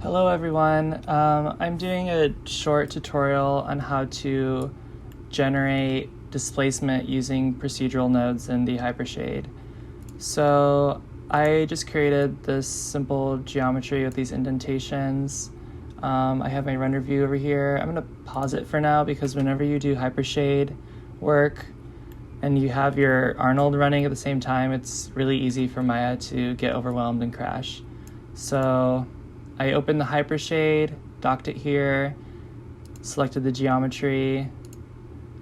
Hello everyone, I'm doing a short tutorial on how to generate displacement using procedural nodes in the Hypershade. So I just created this simple geometry with these indentations. I have my render view over here. I'm going to pause it for now because whenever you do Hypershade work and you have your Arnold running at the same time, it's really easy for Maya to get overwhelmed and crash. So I opened the Hypershade, docked it here, selected the geometry,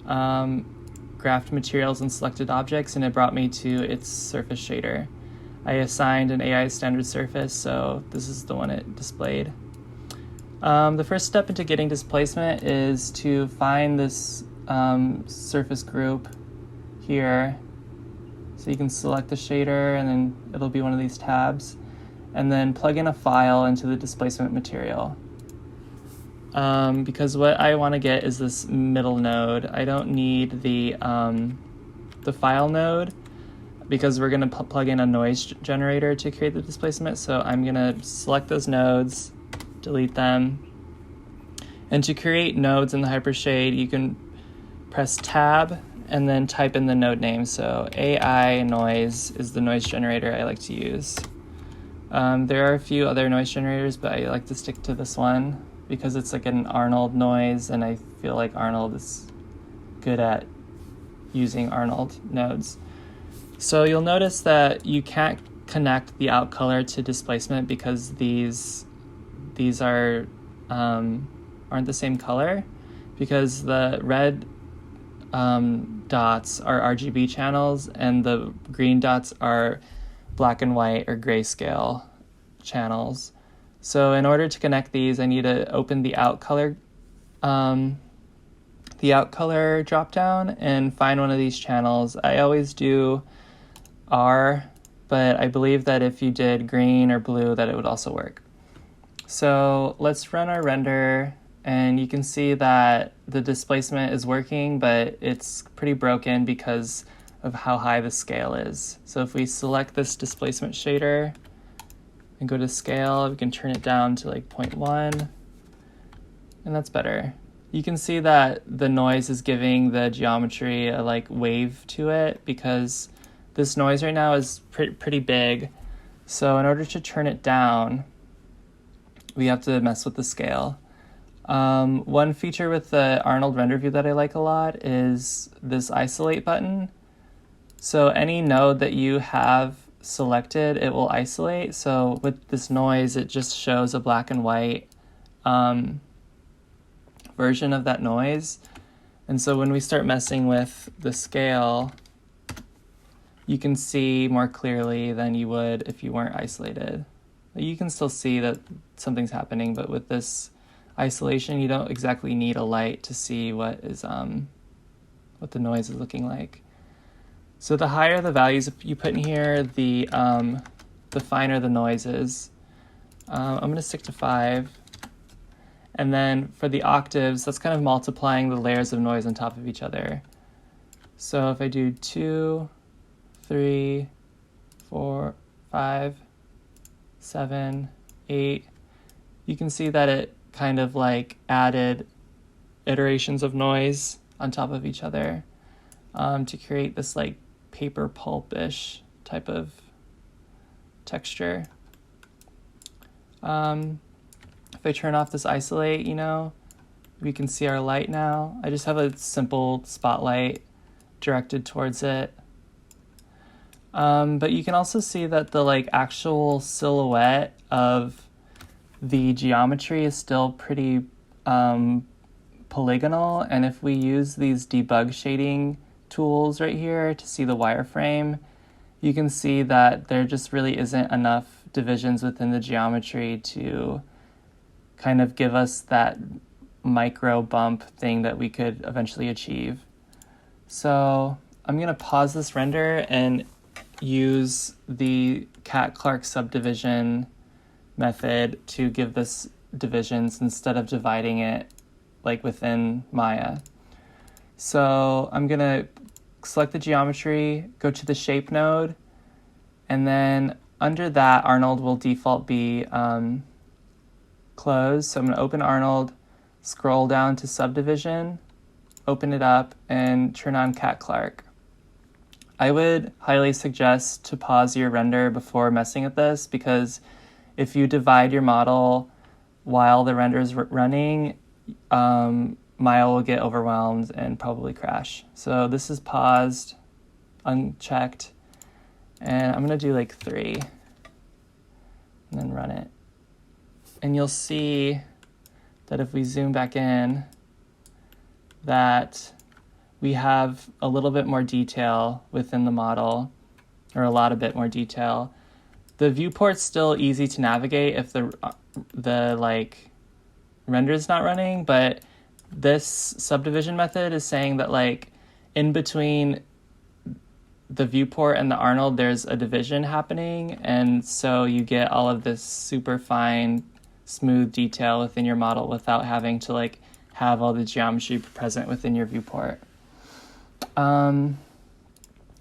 graphed materials and selected objects, and it brought me to its surface shader. I assigned an AI standard surface, so this is the one it displayed. The first step into getting displacement is to find this surface group here. So you can select the shader and then it'll be one of these tabs, and then plug in a file into the displacement material. Because what I want to get is this middle node. I don't need the file node because we're going to plug in a noise generator to create the displacement. So I'm going to select those nodes, delete them. And to create nodes in the Hypershade, you can press tab and then type in the node name. So AI noise is the noise generator I like to use. There are a few other noise generators, but I like to stick to this one because it's like an Arnold noise, and I feel like Arnold is good at using Arnold nodes. So you'll notice that you can't connect the out color to displacement because these are aren't the same color, because the red dots are RGB channels and the green dots are black and white or grayscale channels. So in order to connect these, I need to open the out color drop down and find one of these channels. I always do R, but I believe that if you did green or blue, that it would also work. So let's run our render, and you can see that the displacement is working, but it's pretty broken because of how high the scale is. So if we select this displacement shader and go to scale, we can turn it down to like 0.1, and that's better. You can see that the noise is giving the geometry a like wave to it because this noise right now is pretty big. So in order to turn it down, we have to mess with the scale. One feature with the Arnold render view that I like a lot is this isolate button. So any node that you have selected, it will isolate. So with this noise, it just shows a black and white version of that noise. And so when we start messing with the scale, you can see more clearly than you would if you weren't isolated. You can still see that something's happening, but with this isolation, you don't exactly need a light to see what the noise is looking like. So the higher the values you put in here, the finer the noise is. I'm going to stick to 5. And then for the octaves, that's kind of multiplying the layers of noise on top of each other. So if I do 2, 3, 4, 5, 7, 8, you can see that it kind of like added iterations of noise on top of each other to create this like paper pulp-ish type of texture. If I turn off this isolate, we can see our light now. I just have a simple spotlight directed towards it. But you can also see that the like actual silhouette of the geometry is still pretty polygonal, and if we use these debug shading tools right here to see the wireframe, you can see that there just really isn't enough divisions within the geometry to kind of give us that micro bump thing that we could eventually achieve. So I'm going to pause this render and use the Catt-Clark subdivision method to give this divisions instead of dividing it like within Maya. So I'm going to select the geometry, go to the shape node, and then under that, Arnold will default be close. So I'm going to open Arnold, scroll down to subdivision, open it up, and turn on Cat Clark. I would highly suggest to pause your render before messing with this, because if you divide your model while the render is running, Maya will get overwhelmed and probably crash. So this is paused, unchecked, and I'm going to do like 3 and then run it. And you'll see that if we zoom back in, that we have a little bit more detail within the model, or a lot of bit more detail. The viewport's still easy to navigate if the like render is not running, but this subdivision method is saying that like in between the viewport and the Arnold, there's a division happening, and so you get all of this super fine, smooth detail within your model without having to like have all the geometry present within your viewport. I'm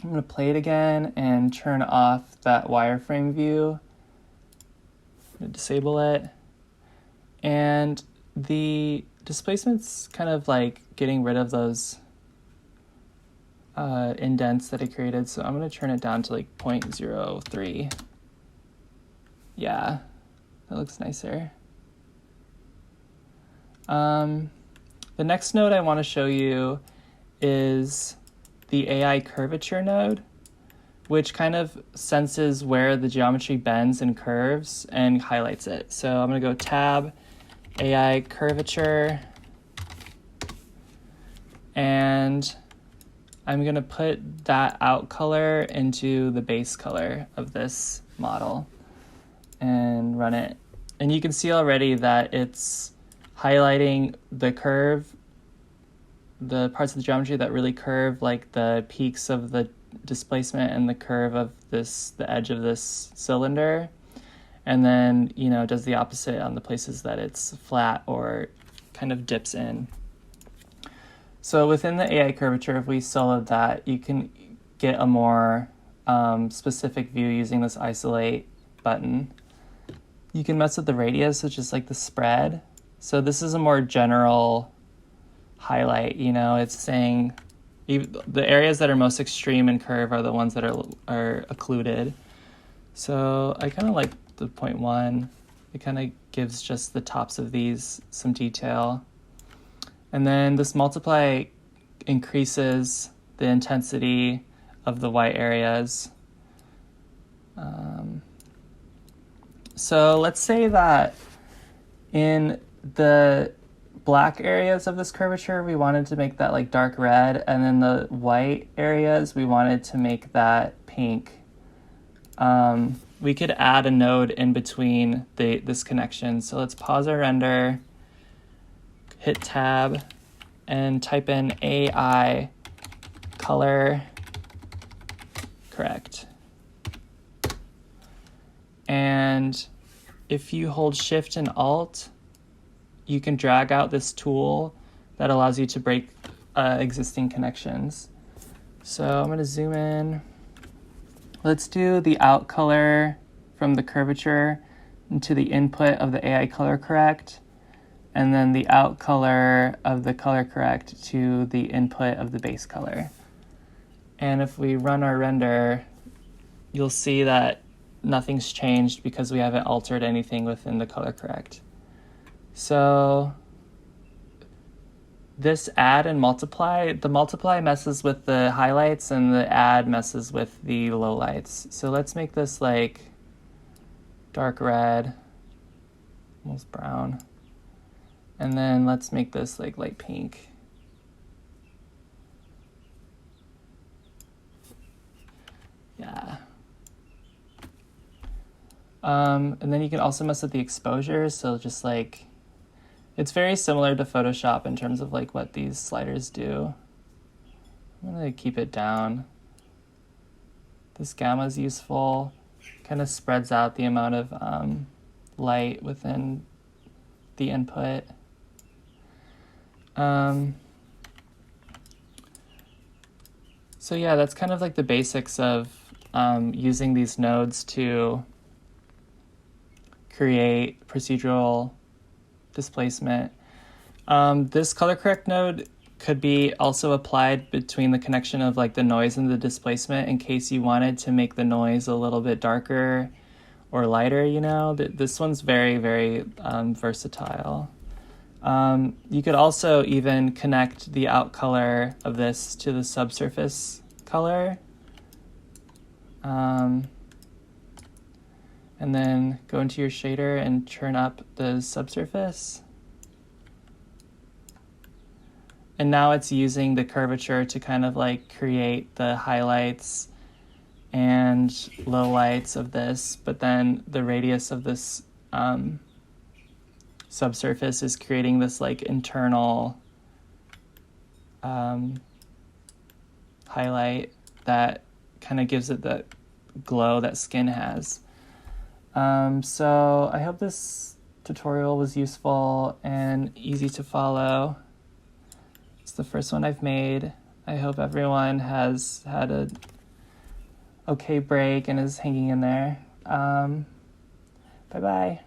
going to play it again and turn off that wireframe view. I'm going to disable it. And the displacement's kind of like getting rid of those indents that it created. So I'm going to turn it down to like 0.03. Yeah, that looks nicer. The next node I want to show you is the AI curvature node, which kind of senses where the geometry bends and curves and highlights it. So I'm going to go tab, AI curvature, and I'm going to put that out color into the base color of this model and run it. And you can see already that it's highlighting the curve, the parts of the geometry that really curve, like the peaks of the displacement and the curve of the edge of this cylinder. And then, does the opposite on the places that it's flat or kind of dips in. So within the AI curvature, if we soloed that, you can get a more specific view using this isolate button. You can mess with the radius, which is like the spread. So this is a more general highlight, it's saying the areas that are most extreme in curve are the ones that are occluded. So I kind of like the 0.1. It kind of gives just the tops of these some detail. And then this multiply increases the intensity of the white areas. So let's say that in the black areas of this curvature, we wanted to make that like dark red, and then the white areas, we wanted to make that pink. We could add a node in between this connection. So let's pause our render, hit tab, and type in AI color correct. And if you hold Shift and Alt, you can drag out this tool that allows you to break existing connections. So I'm going to zoom in. Let's do the out color from the curvature into the input of the AI color correct, and then the out color of the color correct to the input of the base color. And if we run our render, you'll see that nothing's changed because we haven't altered anything within the color correct. So this add and multiply, the multiply messes with the highlights and the add messes with the lowlights. So let's make this like dark red, almost brown. And then let's make this like light pink. Yeah. And then you can also mess with the exposure. So just like, it's very similar to Photoshop in terms of like what these sliders do. I'm gonna keep it down. This gamma is useful. Kind of spreads out the amount of light within the input. So yeah, that's kind of like the basics of using these nodes to create procedural displacement. This color correct node could be also applied between the connection of like the noise and the displacement in case you wanted to make the noise a little bit darker or lighter, you know. This one's very, very versatile. You could also even connect the out color of this to the subsurface color. And then go into your shader and turn up the subsurface. And now it's using the curvature to kind of like create the highlights and lowlights of this, but then the radius of this subsurface is creating this like internal highlight that kind of gives it that glow that skin has. So I hope this tutorial was useful and easy to follow. It's the first one I've made. I hope everyone has had a okay break and is hanging in there. Bye-bye.